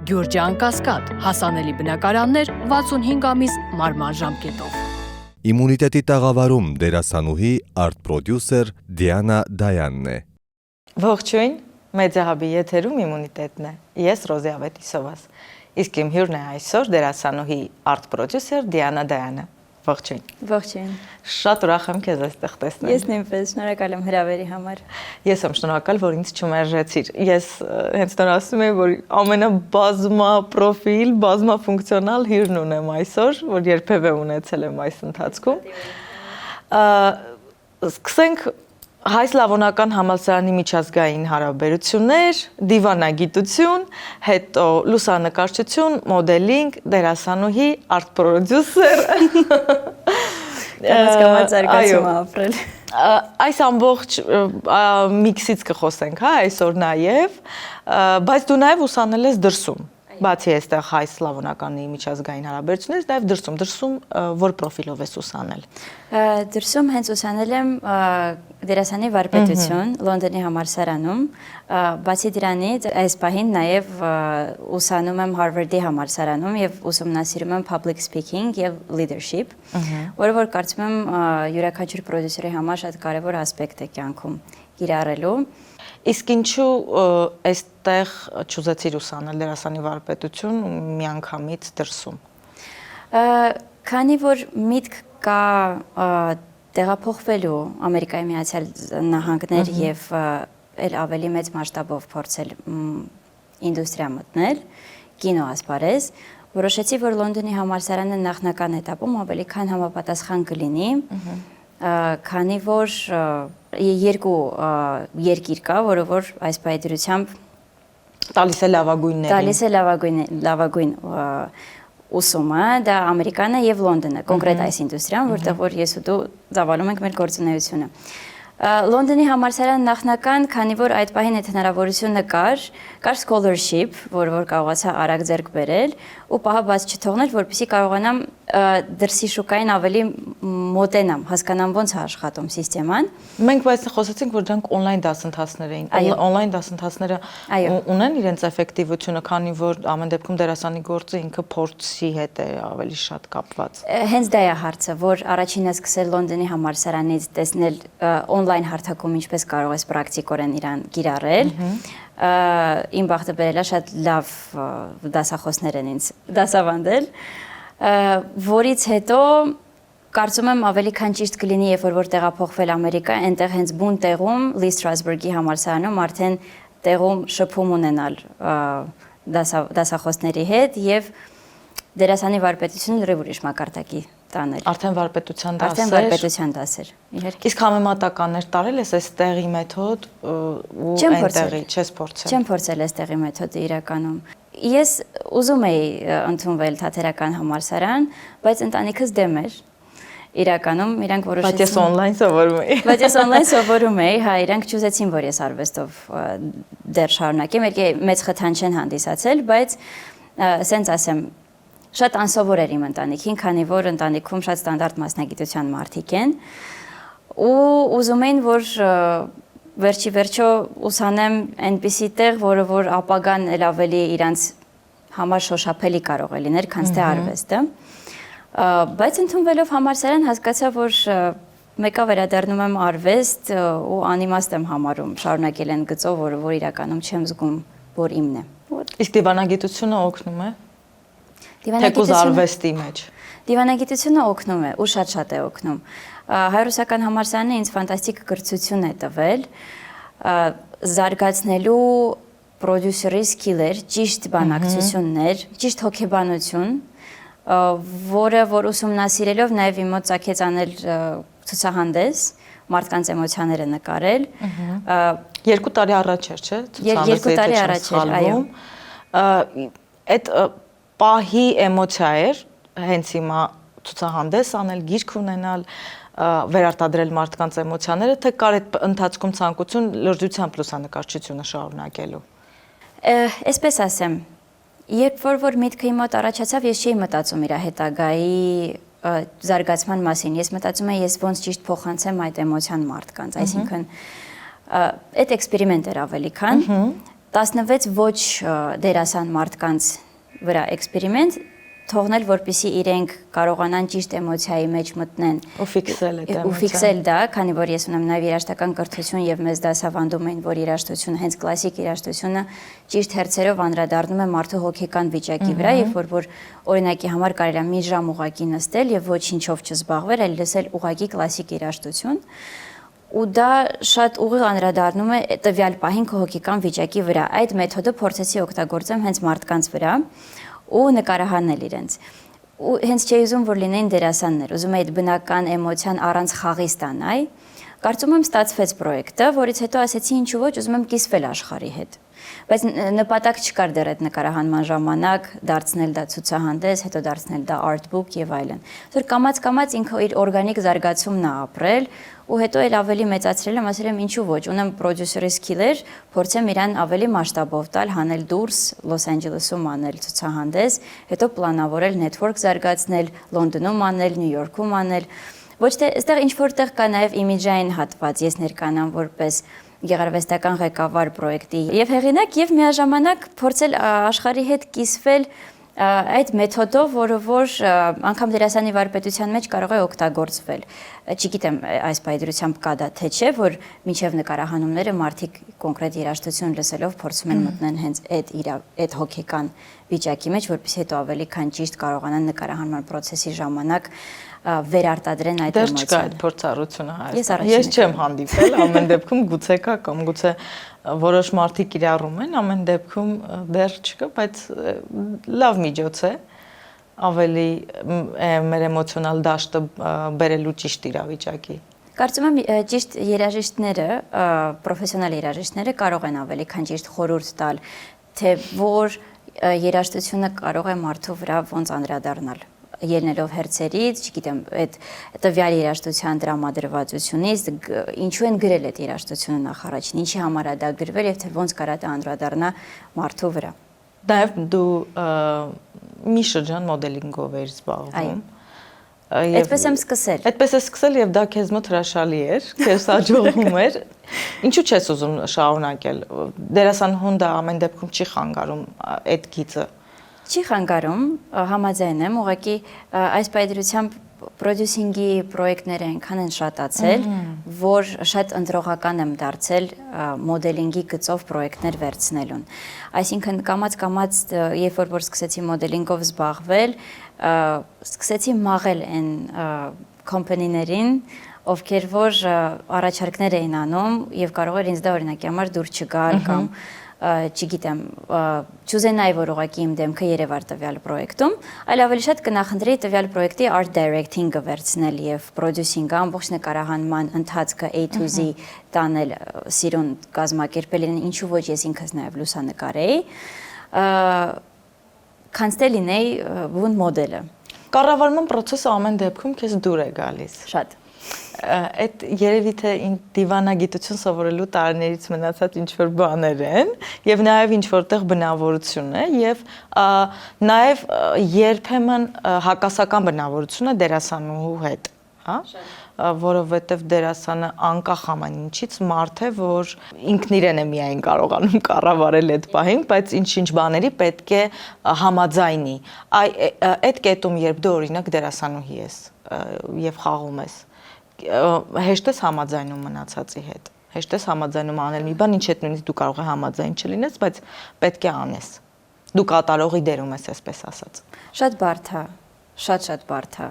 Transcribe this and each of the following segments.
Գյուրջան Կասկադ, հասանելի բնակարաններ 65 ամիս մարման ժամկետով։ Իմունիտետի տաղավարում դերասանուհի արտ-պրոդյուսեր Դիանա Դայանն է։ Ողջույն, Մեդիահաբի եթերում իմունիտետն է։ Ես Ռոզի Ավետիսովաս։ Իսկ իմ հյուրն է այսօր դերասանուհի արտ-պրոդյուսեր Դիանա Դայանը։ Ողջույն։ Ողջույն։ Շատ ուրախ եմ քեզ այստեղ տեսնել։ Ես նույնպես շնորհակալ եմ հրավերի համար։ Ես եմ շնորհակալ, որ ինձ չմերժեցիր։ Ես հենց նոր ասում եմ, որ ամենաբազմա պրոֆիլ, բազմաֆունկցիոնալ հյուրն ունեմ այսօր, որ երբևէ ունեցել եմ այս ընթացքում։ Սկսենք Հայ-սլավոնական համալսարանի միջազգային հարաբերություններ, դիվանագիտություն, հետո լուսանկարչություն, մոդելինգ, դերասանուհի, արտ-պրոդյուսեր։ Կամաց զարգացում ապրել։ Այս ամբողջ միքսից կխոսենք, հա, այսօր նաև, բայց դու նաև ուսանել ես դրսում։ Բացի այստեղ հայ-սլավոնականի միջազգային հարաբերություններից, նաև դրսում որ պրոֆիլով ես ուսանել։ Դրսում հենց ուսանել եմ դերասանի վարպետություն Լոնդոնի համալսարանում, բացի դրանից այս պահին նաև ուսանում եմ Հարվարդի համալսարանում եւ ուսումնասիրում եմ public speaking եւ leadership, որը որ կարծում եմ յուրաքանչյուր պրոդյուսերի համար շատ կարեւոր ասպեկտ է կյանքում կիրառելու։ Իսկ ինչու այստեղ չուզեցիր ուսանել դերասանի վարպետություն միանգամից դրսում։ Քանի որ միտք կա տեղափոխվելու Ամերիկայի Միացյալ Նահանգներ եւ էլ ավելի մեծ մասշտաբով փորձել ինդուստրիա մտնել, կինո ասպարեզ, որոշեցի, որ Լոնդոնի համալսարանը նախնական этаպում ավելի քան համապատասխան կլինի, քանի որ երկու երկիր կա, որը որ այս պայծրությամբ տալիս է լավագույն ուսումը, դա Ամերիկան է եւ Լոնդոնը, կոնկրետ այս ինդուստրիան, որտեղ որ ես ու դու ծավալում ենք մեր գործունեությունը։ Լոնդոնի համալսարան նախնական, քանի որ այդ պահին այդ հնարավորությունը կար scholarship, որ կարողացա արագ ձեռք բերել ու պահը բաց չթողնել, որպեսզի կարողանամ դրսի շուկային ավելի մոտենամ, հասկանամ ոնց է աշխատում սիստեման։ Մենք բայց խոսեցինք, որ դրանք on-line դասընթացներ էին։ On-line դասընթացները ունեն իրենց էֆեկտիվությունը, քանի որ ամեն դեպքում դերասանի գործը ինքը փորձի հետ է ավելի շատ կապված։ Հենց դա է հարցը, որ առաջինը սկսել Լոնդոնի համալսարանից տեսնել on-line հարթակում ինչպես կարող ես պրակտիկորեն իրան կիրառել։ Իմ բախտը բերել է շատ լավ դասախոսներ են ինձ դասավանդել, որից հետո կարծում եմ ավելի քան ճիշտ կլինի, երբ որ տեղափոխվել Ամերիկա, այնտեղ հենց բուն տեղում Լի Ստրասբուրգի համալսարանում արդեն տեղում շփում ունենալ դասախոսների հետ եւ դերասանի վարպետությունը լրիվ ուրիշ մակարդակի տանել։ Արդեն վարպետության դասեր։ Արդեն վարպետության դասեր։ Իհարկե։ Իսկ համեմատականներ տարել ես այս տեղի մեթոդ ու այնտեղի չես փորձել։ Չեմ փորձել այս տեղի մեթոդը իրականում։ Ես ուզում էի ընդունվել թատերական համալսարան, բայց ընտանիքս դեմ էր։ Իրականում իրանք որոշեցին։ Բայց ես on-line սովորում էի։ Բայց ես on-line սովորում էի, հա, իրանք չուզեցին, որ ես արվեստով դեռ շարունակեմ, երկե մեծ խթան չեն հանդիսացել, բայց սենց ասեմ, շատ անսովոր էր իմ ընտանիքին, քանի որ ընտանիքում շատ ստանդարտ մասնագիտության մարդիկ են, ու ուզում էին, որ վերջի վերջո ուսանեմ այնպիսի տեղ, որը որ ապագան էլ ավելի իրանց համար շոշափելի կարող է լինել, քան թե արվեստը։ Բայց ընդունվելով համալսարան հասկացա, որ մեկը վերադառնում եմ արվեստ ու անիմաստ եմ համարում շարունակել են գծով, որ իրականում չեմ զգում, որ իմն է։ Իսկ դիվանագիտությունը օգնում է։ Թեկուզ արվեստի մեջ։ Դիվանագիտությունը օգնում է ու շատ է օգնում։ Հայ-ռուսական համալսարանը ինձ ֆանտաստիկ կրթություն է տվել, զարգացնելու պրոդյուսերի սկիլեր, ճիշտ բանակցություններ, ճիշտ հոգեբանություն, որը որ ուսումնասիրելով նաև իմ մոտ ծագեց անել ցուցահանդես, մարդկանց էմոցիաները նկարել։ 2 տարի առաջ էր, չէ՞, ցուցահանդեսը։ 2 տարի առաջ էր, այո։ Այդ պահի էմոցիա էր, հենց հիմա ցուցահանդես անել, գիրք ունենալ, վերարտադրել մարդկանց էմոցիաները, թե կար այդ ընթացքում ցանկություն լրջությամբ լուսանկարչությունը շարունակելու։ Այսպես ասեմ, երբ որ միտքը իմ մոտ առաջացավ, ես չէի մտածում իր հետագայի զարգացման մասին, ես մտածում եմ ես ոնց ճիշտ փոխանցեմ այդ էմոցիան մարդկանց, այսինքն այդ էքսպերիմենտ էր ավելի քան 16 ոչ դերասան մարդկանց վրա էքսպերիմենտ թողնել, որպեսզի իրենք կարողանան ճիշտ էմոցիայի մեջ մտնեն ու ֆիքսել այդ ու ֆիքսել դա, քանի որ ես ունեմ նաև երաժշտական կրթություն եւ մեզ դասավանդում էին, որ երաժշտությունը, հենց կլասիկ երաժշտությունը ճիշտ հերցերով անդրադառնում է մարդու հոգեկան վիճակի վրա, եւ որ օրինակի համար կարելի է մի ժամ ուղակի նստել եւ ոչինչով չզբաղվել, այլ լսել ուղակի կլասիկ երաժշտություն, ու դա շատ ուղիղ անդրադառնում է տվյալ պահին քո հոգեկան վիճակի վրա։ Այդ մեթոդը փորձեցի օգտագործեմ հենց մարդկանց վրա ու նկարահանել իրենց։ Ու հենց չէի ուզում, որ լինեին դերասաններ, ուզում էի այդ բնական էմոցիան առանց խաղի ստանալ։ Կարծում եմ ստացվեց պրոյեկտը, որից հետո ասեցի ինչու ոչ, ուզում եմ կիսվել աշխարհի հետ։ Բայց նպատակ չկար դեռ այդ նկարահանման ժամանակ դարձնել դա ցուցահանդես, հետո դարձնել դա art book եւ այլն։ Որ կամած ինքը իր օրգանիկ զարգացումն է ապրել ու հետո էլ ավելի մեծացրել եմ, ասել եմ ինչու ոչ, ունեմ պրոդյուսերի սկիլեր, փորձեմ իրան ավելի մասշտաբով տալ, հանել դուրս, Լոս Անջելեսում անել ցուցահանդես, հետո պլանավորել network զարգացնել, Լոնդոնում անել, Նյու Յորքում անել։ Ոչ թե այստեղ ինչ որտեղ կա նաև իմիջային հատված, ես ներկանամ որպես գեղարվեստական ղեկավար պրոյեկտի եւ հեղինակ եւ միաժամանակ փորձել աշխարհի հետ կիսվել այդ մեթոդով, որը որ անգամ դերասանի վարպետության մեջ կարող է օգտագործվել։ Չգիտեմ այս պայծրությամբ կա դա թե չէ, որ մինչև նկարահանումները մարդիկ կոնկրետ երաժշտություն լսելով փորձում են մտնել հենց այդ հոգեկան վիճակի մեջ, որպեսզի հետո ավելի քան ճիշտ կարողանան նկարահանման process-ի ժամանակ վերարտադրեն այդ էմոցիան։ Դեռ չկա այդ փորձառությունը Հայաստանում։ Ես չեմ հանդիպել, ամեն դեպքում գուցե կա կամ գուցե որոշ մարդիկ իրարում են, ամեն դեպքում դեռ չկա, բայց լավ միջոց է ավելի մեր էմոցիոնալ դաշտը բերելու ճիշտ իրավիճակի։ Կարծում եմ ճիշտ երաժիշտները, պրոֆեսիոնալ երաժիշտները կարող են ավելի քան ճիշտ խորհուրդ տալ, թե որ երաժշտությունը կարող է մարդու վրա ոնց անդրադառնալ, ելնելով հերցերից, չգիտեմ, այդ տվյալ երաժշտության տրամադրվածությունից, ինչու են գրել այդ երաժշտությունը նախ առաջին, ինչի համար է դա գրվել եւ թե ոնց կարա դա անդրադառնա մարդու վրա։ Նաև դու մի շրջան մոդելինգով էիր զբաղվում։ Այդպես եմ սկսել։ Այդպես է սկսել եւ դա քեզ մոտ հրաշալի էր, քեզ հաջողում էր։ Ինչու չես ուզում շարունակել։ Դերասանուհուն դա ամեն դեպքում չի խանգարում այդ գիծը։ Չի խանգարում, համաձայն եմ, ուղղակի այս պայծրությամբ պրոդյուսինգի պրոյեկտները այնքան են շատացել, որ շատ ընտրողական եմ դարձել մոդելինգի գծով պրոյեկտներ վերցնելուն։ Այսինքն կամաց երբ որ սկսեցի մոդելինգով զբաղվել, սկսեցի մաղել այն կոմպանիներին, ովքեր որ առաջարկներ էին անում եւ կարող էր ինձ դա օրինակի համար դուր չգալ կամ չգիտեմ, չուզենայի, որ ուղղակի իմ դեմքը երևար տվյալ պրոյեկտում, այլ ավելի շատ կնախընտրեի տվյալ պրոյեկտի art directing-ը վերցնել եւ producer-ը, ամբողջ նկարահանման ընթացքը A to Z տանել, սիրուն կազմակերպել, ինչու ոչ ես ինքս նաեւ լուսանկարեի, քանստել լինեի բուն մոդելը։ Կառավարման process-ը ամեն դեպքում քեզ դուր է գալիս։ Շատ։ Այդ երևի թե դիվանագիտություն սովորելու տարիներից մնացած ինչ-որ բաներ են եւ նաեւ ինչ-որտեղ բնավորություն է եւ նաեւ երբեմն հակասական բնավորություն է դերասանուհու հետ, հա, որովհետեւ դերասանը անկախ ամեն ինչից մարդ է, որ ինքն իրեն է միայն կարողանում կառավարել այդ պահին, բայց ինչ-ինչ բաների պետք է համաձայնի։ Այդ կետում երբ դու օրինակ դերասանուհի ես եւ խաղում ես, հեշտ ես համաձայնում մնացածի հետ, հեշտ ես համաձայնում անել մի բան, ինչ հետ նույնիսկ դու կարող ես համաձայն չլինես, բայց պետք է անես։ Դու կատարողի դերում ես, այսպես ասած։ Շատ բարդ է, շատ բարդ է։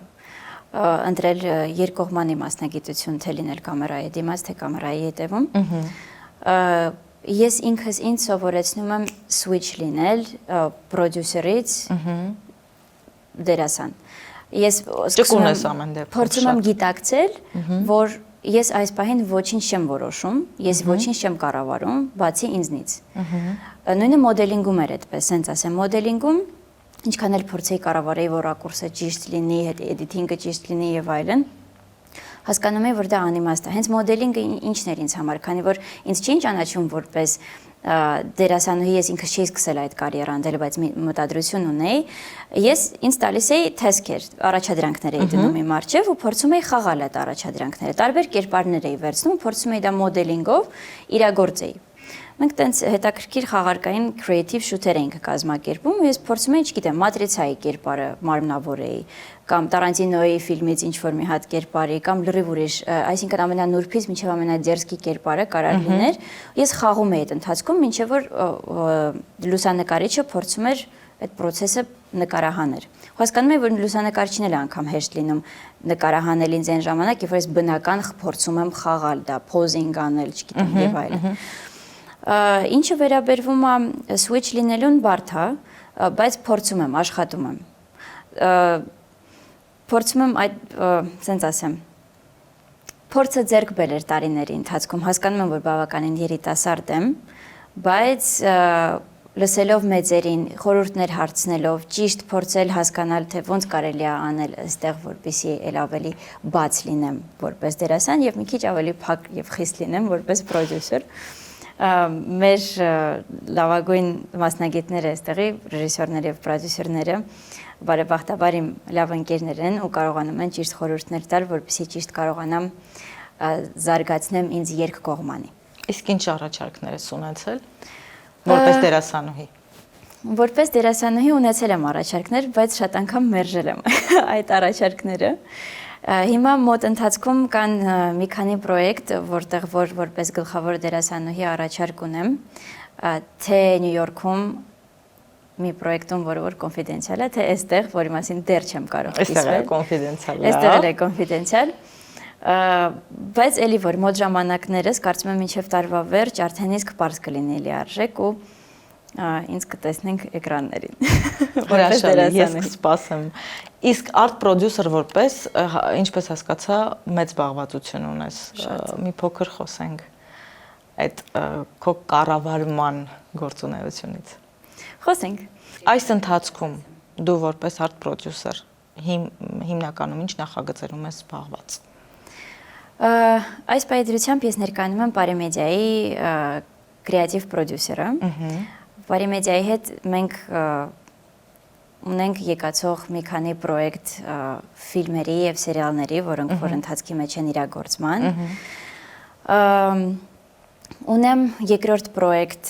Ընտրել երկկողմանի մասնագիտություն, թե լինել կամերայի դիմաց, թե կամերայի հետևում։ Ես ինքս ինձ սովորեցնում եմ switch լինել պրոդյուսերից դերասան։ Ես փորձում եմ գիտակցել, որ ես այս պահին ոչինչ չեմ որոշում, ես ոչինչ չեմ կառավարում, բացի ինձնից։ Նույնը մոդելինգում էր այդպես, ասենց ասեմ, մոդելինգում ինչքան էլ փորձեի կառավարեի, որ ռակուրսը ճիշտ լինի, էդիթինգը ճիշտ լինի եւ այլն, հասկանում եմ, որ դա անիմաստ է։ Հենց մոդելինգը ինչն էր ինձ համար, քանի որ ինձ չի ճանաչում որպես դերասանուհի, ես ինքս չէի սկսել այդ կարիերան դել, բայց մտադրություն ունեի, ես ինձ տալիս էի թեսքեր, առաջադրանքներ էի դնում իմ առջև ու փորձում էի խաղալ այդ առաջադրանքները, տարբեր կերպարներ էի վերցնում, փորձում էի դա մոդելինգով իրագործեի։ մենք տենց հետաքրքիր խաղարկային creative շութեր էինք կազմակերպում, ու ես փորձում էի, չգիտեմ, Մատրիցայի կերպարը մարմնավորեի, կամ Տարանտինոյի ֆիլմից ինչ-որ մի հատ կերպարի, կամ լրիվ ուրիշ, այսինքն ամենանուրբից մինչև ամենադերզկի կերպարը կարող լիներ։ Ես խաղում էի այդ ընթացքում, մինչև որ լուսանկարիչը փորձում էր այդ process-ը նկարահաներ։ Հասկանում եմ, որ լուսանկարիչն էլ անգամ հեշտ լինում նկարահանել ինձ այն ժամանակ, երբ որ ես բնական փորձում եմ խաղալ, դա posing անել, չգիտեմ, եւ այլն։ Ինչը վերաբերվում է switch լինելուն բարդ է, բայց փորձում եմ, աշխատում եմ։ Փորձում եմ այդ, ասենց ասեմ, փորձը ձեռք բերել տարիների ընթացքում, հասկանում եմ, որ բավականին երիտասարդ եմ, բայց լսելով մեծերին, խորհուրդներ հարցնելով, ճիշտ փորձել հասկանալ, թե ոնց կարելի է անել այստեղ, որպեսզի ել ավելի բաց լինեմ որպես դերասան եւ մի քիչ ավելի փակ եւ խիստ լինեմ որպես պրոդյուսեր։ Մեր լավագույն մասնագետները այստեղի ռեժիսորները եւ պրոդյուսերները բարեբախտաբար իմ լավ ընկերներ են ու կարողանում են ճիշտ խորհուրդներ տալ, որպեսզի ճիշտ կարողանամ զարգացնեմ ինձ երկկողմանի։ Իսկ ինչ առաջարկներ ես ունեցել որպես դերասանուհի։ Որպես դերասանուհի ունեցել եմ առաջարկներ, բայց շատ անգամ մերժել եմ այդ առաջարկները։ Հիմա մոտ ընթացքում կան մի քանի պրոյեկտ, որտեղ որպես գլխավոր դերասանուհի առաջարկ ունեմ, թե Նյու Յորքում մի պրոյեկտում, որ կոնֆիդենցիալ է, թե այստեղ, որի մասին դեռ չեմ կարող կիսվել։ Այստեղ է կոնֆիդենցիալ։ Այստեղ է կոնֆիդենցիալ։ Բայց էլի որ մոտ ժամանակներս կարծում եմ մինչև տարվա վերջ արդեն իսկ պարզ կլինի լիարժեք ու ինձ կտեսնենք էկրաններին։ Հրաշալի, ես կսպասեմ։ Իսկ արտ պրոդյուսեր որպես, ինչպես հասկացա, մեծ զբաղվածություն ունես։ Մի փոքր խոսենք այդ քո կառավարման գործունեությունից։ Խոսենք։ Այս ընթացքում դու որպես արտ պրոդյուսեր հիմնականում ինչ նախագծերում ես զբաղված։ Այս պայծրությամբ ես ներկայանում եմ Պարիմեդիայի կրեատիվ պրոդյուսերը։ Պարիմեդիայի հետ մենք ունենք եկացող մի քանի պրոյեկտ ֆիլմերի եւ սերիալների, որոնք որ ընթացքի մեջ են իրագործման։ Ունեմ երկրորդ պրոյեկտ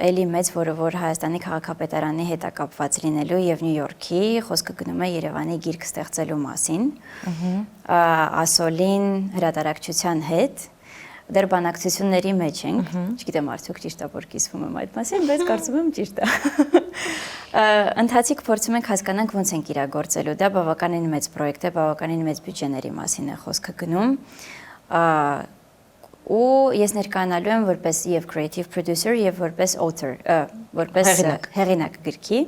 էլի մեծ, որը որ Հայաստանի քաղաքապետարանի հետ է կապված լինելու եւ Նյու Յորքի, խոսքը գնում է Երևանի գիրք ստեղծելու մասին։ Ասոլին հրատարակչության հետ դեռ բանակցությունների մեջ ենք, չգիտեմ արդյոք ճիշտ է որ կիսվում եմ այդ մասին, բայց կարծում եմ ճիշտ է։ Ընթացիկ փորձում ենք հասկանանք ոնց ենք իրագործելու, դա բավականին մեծ պրոյեկտ է, բավականին մեծ բյուջեների մասին է խոսքը գնում։ Ու ես ներկայանալու եմ որպես եւ creative producer եւ որպես author, որպես հեղինակ գրքի։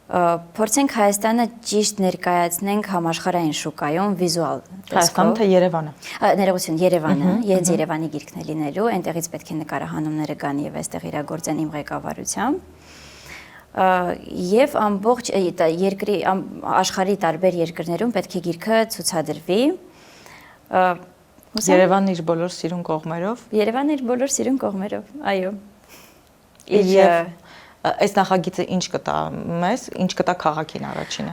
Փորձենք Հայաստանը ճիշտ ներկայացնենք համաշխարհային շուկայում վիզուալ տեսքով։ Հայաստանը թե Երևանը։ Ներողություն, Երևանը, ես Երևանի գիրքն է լինելու, այնտեղից պետք է նկարահանումները գան եւ այստեղ իրագործեն իմ ղեկավարությամբ։ Եվ ամբողջ երկրի աշխարհի տարբեր երկրներում պետք է գիրքը ցուցադրվի։ Երևանն իր բոլոր սիրուն կողմերով։ Երևանն իր բոլոր սիրուն կողմերով, այո։ Այս նախագիծը ինչ կտա մեզ, ինչ կտա քաղաքին առաջինը։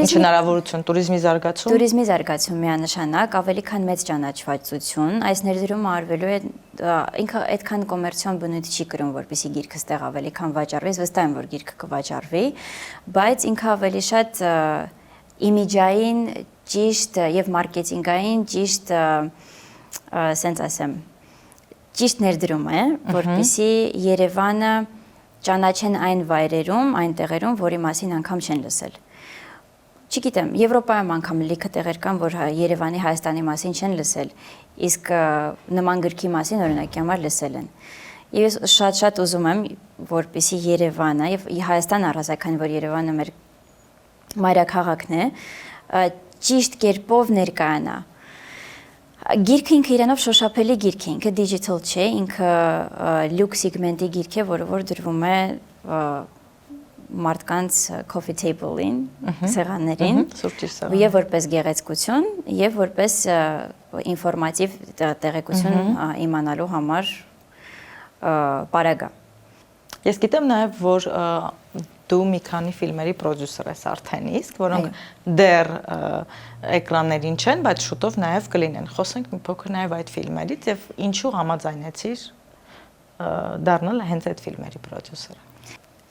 Ինչ հնարավորություն, туриզմի զարգացում։ Туриզմի զարգացում միանշանակ, ավելի քան մեծ ճանաչվածություն, այս ներդրումը արվելու է ինքը այդքան կոմերցիոն բնույթ չի կրում, որպեսզի գիրքը ստեղ ավելի քան վաճառվի, վստահ եմ, որ գիրքը կվաճառվի, բայց ինքը ավելի շատ իմիջային, ճիշտ եւ մարքեթինգային ճիշտ ասենց ասեմ, ճիշտ ներդրում է, որպեսզի Երևանը ճանաչեն այն վայրերում, այն տեղերում, որի մասին անգամ չեն լսել։ Չգիտեմ, Եվրոպայում անգամ լիքը տեղեր կան, որ Երևանի, Հայաստանի մասին չեն լսել, իսկ նման գրքի մասին օրինակի համար լսել են։ Եվ ես շատ ուզում եմ, որպեսզի Երևանը եւ Հայաստանը առհասարակ, քանի որ Երևանը մեր մայրաքաղաքն է, ճիշտ կերպով ներկայանա։ Գիրքը ինքը իրանով շոշափելի գիրք է, ինքը digital չէ, ինքը լյուքս սեգմենտի գիրք է, որը որ դրվում է մարդկանց coffee table-ին, սեղաններին, եւ որպես գեղեցկություն, եւ որպես ինֆորմատիվ տեղեկություն իմանալու համար պարագա։ Ես գիտեմ նաեւ, որ դու մի քանի ֆիլմերի պրոդյուսեր ես արդեն իսկ, որոնք դեռ էկրաններին չեն, բայց շուտով նաև կլինեն։ Խոսենք մի փոքր նաև այդ ֆիլմերից եւ ինչու համաձայնեցիր դառնալ հենց այդ ֆիլմերի պրոդյուսերը։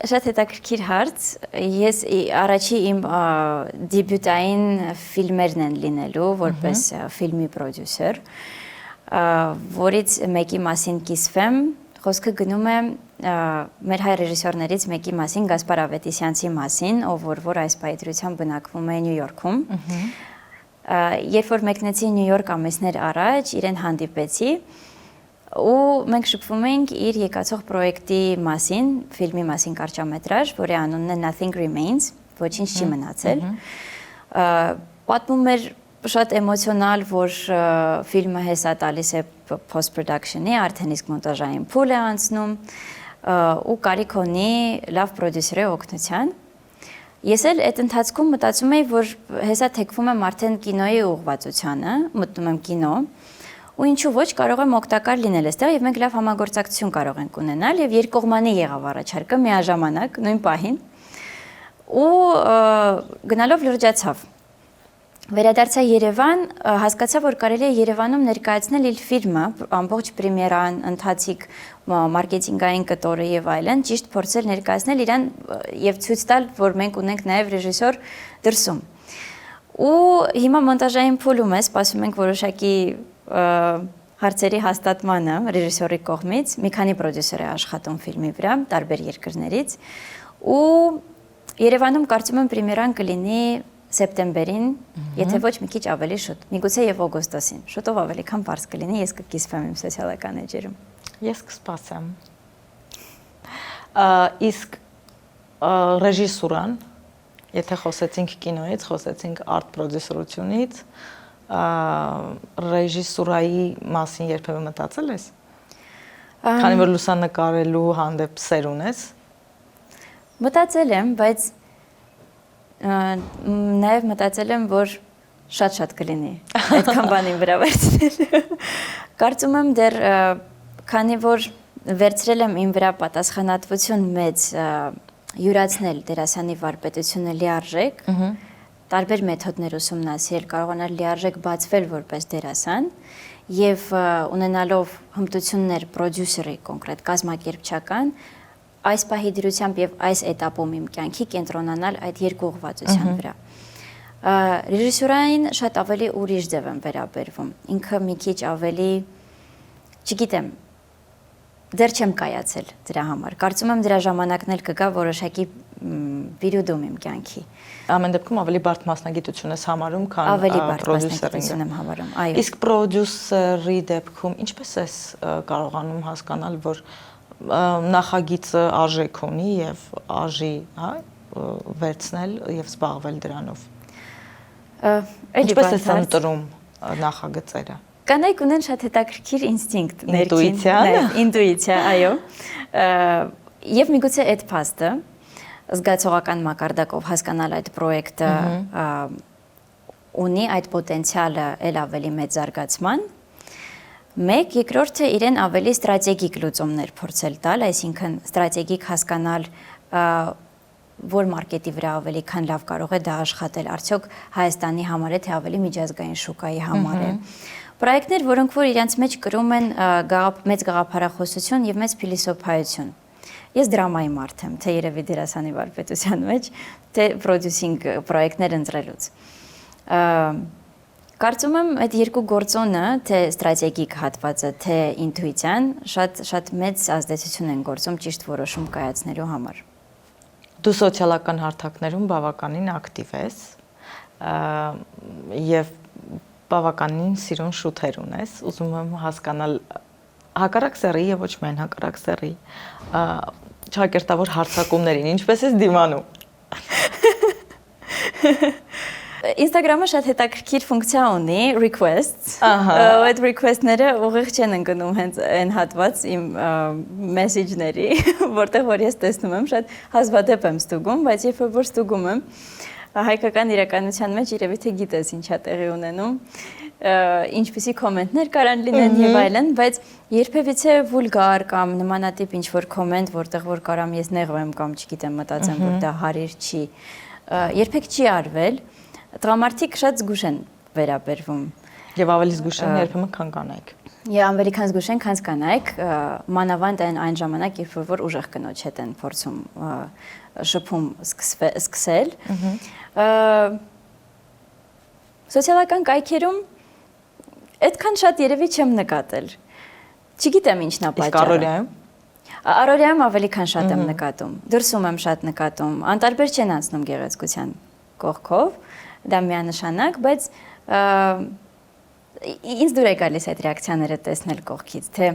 Շատ հետաքրքիր հարց։ Ես առաջի իմ դեբյուտային ֆիլմերն են լինելու որպես ֆիլմի պրոդյուսեր, որից մեկի մասին կիսվեմ, խոսքը գնում է մեր հայ ռեժիսորներից մեկի մասին, Գասպար Ավետիսյանցի մասին, որ այս պայծրությամբ բնակվում է Նյու Յորքում։ Երբ որ մեկնեցի Նյու Յորք ամիսներ առաջ, իրեն հանդիպեցի ու մենք շփվում էինք իր եկածող պրոյեկտի մասին, ֆիլմի մասին կարճամետրաժ, որի անունն է Nothing Remains, ոչինչ չի մնացել։ Պատմում էր շատ էմոցիոնալ, որ ֆիլմը հեսա տալիս է post-production-ի, արդեն իսկ մոնտաժային փուլ է անցնում ու կարիք ունի լավ պրոդյուսերի օգնության։ Ես էլ այդ ընթացքում մտածում էի, որ հեսա թեքվում եմ արդեն կինոյի ուղղվածությանը, մտնում եմ կինո, ու ինչու ոչ կարող եմ օգտակար լինել այստեղ եւ մենք լավ համագործակցություն կարող ենք ունենալ եւ երկկողմանի եղավ առաջարկը միաժամանակ նույն պահին ու գնալով լրջացավ վերադարձա Երևան հասկացա որ կարելի է Երևանում ներկայացնել իր ֆիլմը ամբողջ պրեմիերան ընթացիկ մարքեթինգային կտորը եւ այլն ճիշտ փորձել ներկայացնել իրան եւ ցույց տալ որ մենք ունենք նաեւ ռեժիսոր դրսում ու հիմա մոնտաժային փուլում է սպասում ենք որոշակի հարցերի հաստատմանը ռեժիսորի կողմից մի քանի պրոդյուսեր է աշխատում ֆիլմի վրա տարբեր երկրներից ու Երևանում կարծում եմ պրեմիերան կլինի սեպտեմբերին, եթե ոչ մի քիչ ավելի շուտ, միգուցե եւ օգոստոսին։ Շուտով ավելի քան բարձ կլինի, ես կկիսվեմ իմ սոցիալական էջերում։ Ես կսպասեմ։ Իսկ ռեժիսուրան, եթե խոսեցինք կինոյից, խոսեցինք արտ պրոդյուսերությունից, ռեժիսուրայի մասին երբևէ մտածել ես։ Քանի որ լուսանկարելու հանդեպ սեր ունես։ Մտածել եմ, բայց նաև մտածել եմ, որ շատ կլինի այդքան բանի վրա վերցնել։ Կարծում եմ դեռ քանի որ վերցրել եմ իմ վրա պատասխանատվություն մեծ յուրացնել դերասանի վարպետությունը լիարժեք, տարբեր մեթոդներ ուսումնասիրել, կարողանալ լիարժեք բացվել որպես դերասան եւ ունենալով հմտություններ պրոդյուսերի կոնկրետ կազմակերպչական այս պահի դրությամբ եւ այս էտապում իմ կյանքի կենտրոնանալ այդ երկու ուղղվածության վրա։ Ռեժիսուրային շատ ավելի ուրիշ ձև եմ վերաբերվում։ Ինքը մի քիչ ավելի, չգիտեմ, դեռ չեմ կայացել դրա համար։ Կարծում եմ դրա ժամանակն էլ կգա որոշակի վիրուդում իմ կյանքի։ Ամեն դեպքում ավելի բարդ մասնագիտություն ես համարում, քան ավելի բարդ մասնագիտություն եմ համարում, այո։ Իսկ պրոդյուսերի դեպքում ինչպես ես կարողանում հասկանալ, որ նախագիծը արժեք ունի եւ արժի, հա, վերցնել եւ զբաղվել դրանով։ Ինչպես ես ընտրում նախագծերը։ Կանայք ունեն շատ հետաքրքիր ինստինկտ, ինտուիցիա, այո։ Եվ միգուցե այդ փաստը զգացողական մակարդակով հասկանալ այդ պրոյեկտը ունի այդ պոտենցիալը ել ավելի մեծ զարգացման։ Մեկ, երկրորդը իրեն ավելի ստրատեգիկ լուծումներ փորձել տալ, այսինքն ստրատեգիկ հասկանալ, որ մարքետի վրա ավելի քան լավ կարող է դա աշխատել, արդյոք Հայաստանի համար է, թե ավելի միջազգային շուկայի համար է։ Պրոյեկտներ, որոնք որ իրենց մեջ կրում են մեծ գաղափարախոսություն եւ մեծ փիլիսոփայություն։ Ես դրամայի մարդ եմ, թե երևի դերասանի վարպետության մեջ, թե պրոդյուսինգ պրոյեկտներ ընտրելուց։ Կարծում եմ այդ երկու գործոնը, թե ստրատեգիկ հատվածը, թե ինտուիցիան, շատ մեծ ազդեցություն են գործում ճիշտ որոշում կայացնելու համար։ Դու սոցիալական հարթակներում բավականին ակտիվ ես եւ բավականին սիրուն շութեր ունես, ուզում եմ հասկանալ հակառակ սեռի եւ ոչ միայն հակառակ սեռի ճակերտավոր հարցակումներին, ինչպես ես դիմանում։ Instagram-ը շատ հետաքրքիր ֆունկցիա ունի, requests։ Այդ request-ները ուղիղ չեն ընկնում հենց այն հատված իմ message-ների, որտեղ որ ես տեսնում եմ, շատ հազվադեպ եմ ստուգում, բայց երբ որ ստուգում եմ, հայկական իրականության մեջ երևի թե գիտես ինչա տեղի ունենում, ինչպիսի կոմենտներ կարան լինեն եւ այլն, բայց երբևիցե վուլգար կամ նմանատիպ ինչ-որ կոմենտ, որտեղ որ կարամ ես նեղվեմ կամ չգիտեմ, մտածեմ, որ դա հարիր չի, երբեք չի արվել, տղամարդիկ շատ զգուշ են վերաբերվում։ Եվ ավելի զգուշ են երբեմն քան կանայք։ Եվ ավելի քան զգուշ են, քան կանայք, մանավանդ այն ժամանակ, երբ որ ուժեղ կնոջ հետ են փորձում շփում սկսել։ Սոցիալական կայքերում այդքան շատ երևի չեմ նկատել։ Չգիտեմ ինչն է պատճառը։ Իսկ առօրյայում։ Առօրյայում ավելի քան շատ եմ նկատում։ Դրսում եմ շատ նկատում։ Անտարբեր չեն անցնում գեղեցկության կողքով, դա միանշանակ, բայց ինձ դուր է գալիս այդ ռեակցիաները տեսնել կողքից, թե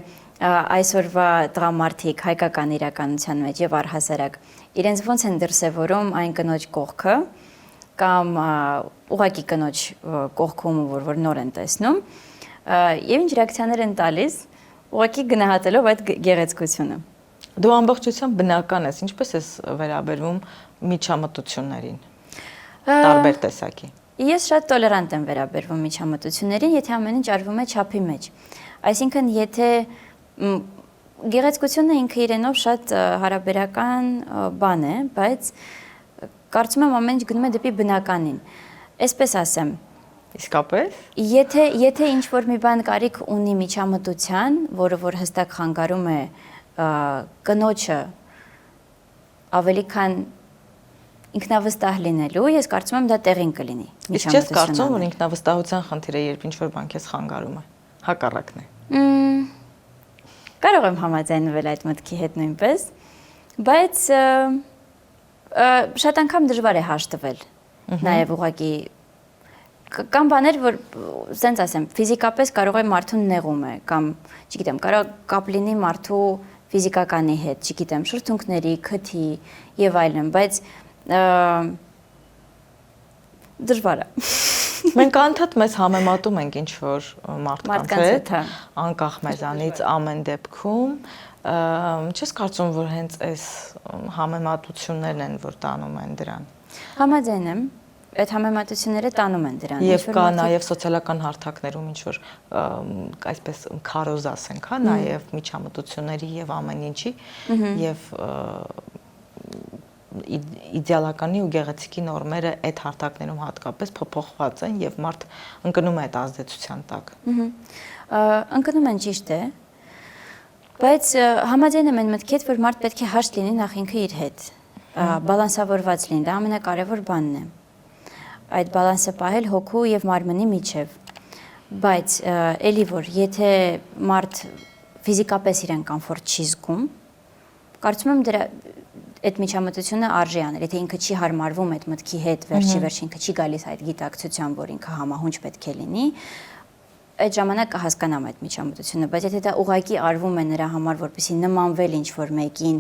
այսօրվա տղամարդիկ հայկական իրականության մեջ եւ առհասարակ իրենց ոնց են դրսևորում այն կնոջ կողքը կամ ուղակի կնոջ կողքում, որ նոր են տեսնում, եւ ինչ ռեակցիաներ են տալիս, ուղակի գնահատելով այդ գեղեցկությունը։ Դու ամբողջությամբ բնական ես, ինչպես ես վերաբերվում միջամտություններին, տարբեր տեսակի։ Ես շատ տոլերանտ եմ վերաբերվում միջամտություններին, եթե ամեն ինչ արվում է չափի մեջ։ Այսինքն, եթե գեղեցկությունը ինքը իրենով շատ հարաբերական բան է, բայց կարծում եմ ամեն ինչ գնում է դեպի բնականին։ Այսպես ասեմ, Իսկապես։ Եթե ինչ որ մի բան կարիք ունի միջամտության, որը որ հստակ խանգարում է կնոջը ավելի քան ինքնավստահ լինելու, ես կարծում եմ դա տեղին կլինի։ Իսկ չես կարծում, որ ինքնավստահության խնդիրը երբ ինչ-որ բան քեզ խանգարում է, հակառակն է։ Կարող եմ համաձայնվել այդ մտքի հետ նույնպես, բայց շատ անգամ դժվար է հաշտվել։ Նաև ուղղակի կամ բաներ, որ սենց ասեմ, ֆիզիկապես կարող է մարդուն նեղում է, կամ, չգիտեմ, կարող կապ լինի մարդու ֆիզիկականի հետ, չգիտեմ, շրթունքների, քթի եւ այլն, բայց դժվար է։ Մենք անդադ մեզ համեմատում ենք ինչ-որ մարդկանց հետ, հա։ անկախ մեզանից ամեն դեպքում, չես կարծում, որ հենց այս համեմատություններն են, որ տանում են դրան։ Համաձայն եմ, այդ համեմատությունները տանում են դրան։ Եվ կա նաև սոցիալական հարթակներում ինչ-որ այսպես քարոզ ասենք, հա, նաև միջամտությունների եւ ամեն ինչի եւ իդեալականի ու գեղեցիկի նորմերը այդ հարթակներում հատկապես փոփոխված են եւ մարդ ընկնում է այդ ազդեցության տակ։ Ընկնում են, ճիշտ է, բայց համաձայն եմ այն մտքի հետ, որ մարդ պետք է հաշտ լինի նախ ինքը իր հետ, բալանսավորված լինի, դա ամենակարևոր բանն է։ Այդ բալանսը պահել հոգու եւ մարմնի միջև։ Բայց էլի որ եթե մարդ ֆիզիկապես իրեն կոմֆորտ չի զգում, կարծում եմ դրա այդ միջամտությունը արժի անել, եթե ինքը չի հարմարվում այդ մտքի հետ, վերջի ինքը չի գալիս այդ գիտակցությամբ, որ ինքը համահունչ պետք է լինի, այդ ժամանակ կհասկանամ այդ միջամտությունը, բայց եթե դա ուղղակի արվում է նրա համար, որպեսզի նմանվել ինչ-որ մեկին,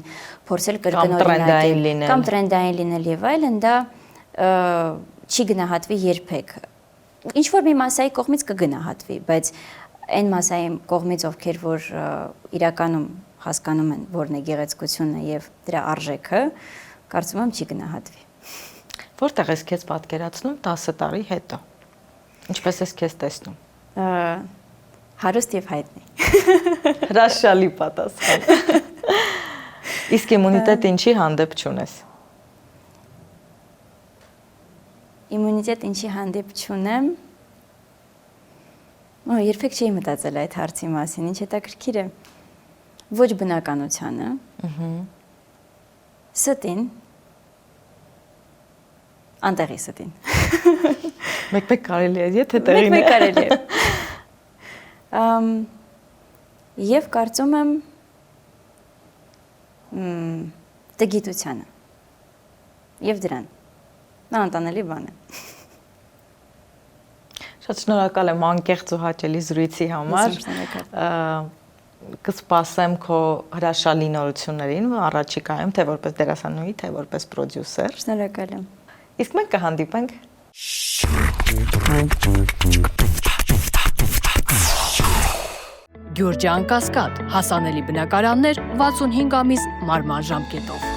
փորձել կրկնօրինակել կամ տրենդային լինել եւ այլն, դա չի գնահատվի երբեք։ Ինչ որ մի մասայի կողմից կգնահատվի, բայց այն մասայի կողմից, ովքեր որ իրականում հասկանում են, որն է գեղեցկությունը եւ դրա արժեքը, կարծում եմ չի գնահատվի։ Որտեղ ես քեզ պատկերացնում 10 տարի հետո։ Ինչպես ես քեզ տեսնում։ Հարուստ եւ հայտնի։ Հրաշալի պատասխան։ Իսկ իմունիտետ ինչի հանդեպ չունես։ Իմունիտետ ինչի հանդեպ չունեմ։ Երբեք չի մտածել այդ հարցի մասին, ինչ հետաքրքիր է։ Ոչ բնականությանը, ստին, անտեղի ստին։ Մեկ-մեկ կարելի է, եթե տեղին է։ Մեկ-մեկ կարելի է։ Եվ կարծում եմ տգիտությանը և դրան, նա անտանելի բան է։ Շատ շնորհակալ եմ անկեղծ ու հաճելի զրույցի համար։ Կսպասեմ քո հրաշալի նորություններին առաջիկայում, թե որպես դերասանուհի, թե որպես պրոդյուսեր։ Շնորհակալ եմ։ Իսկ մենք կհանդիպենք Գյուրջան Կասկադ, հասանելի բնակարաններ 65 ամիս մարման ժամկետով։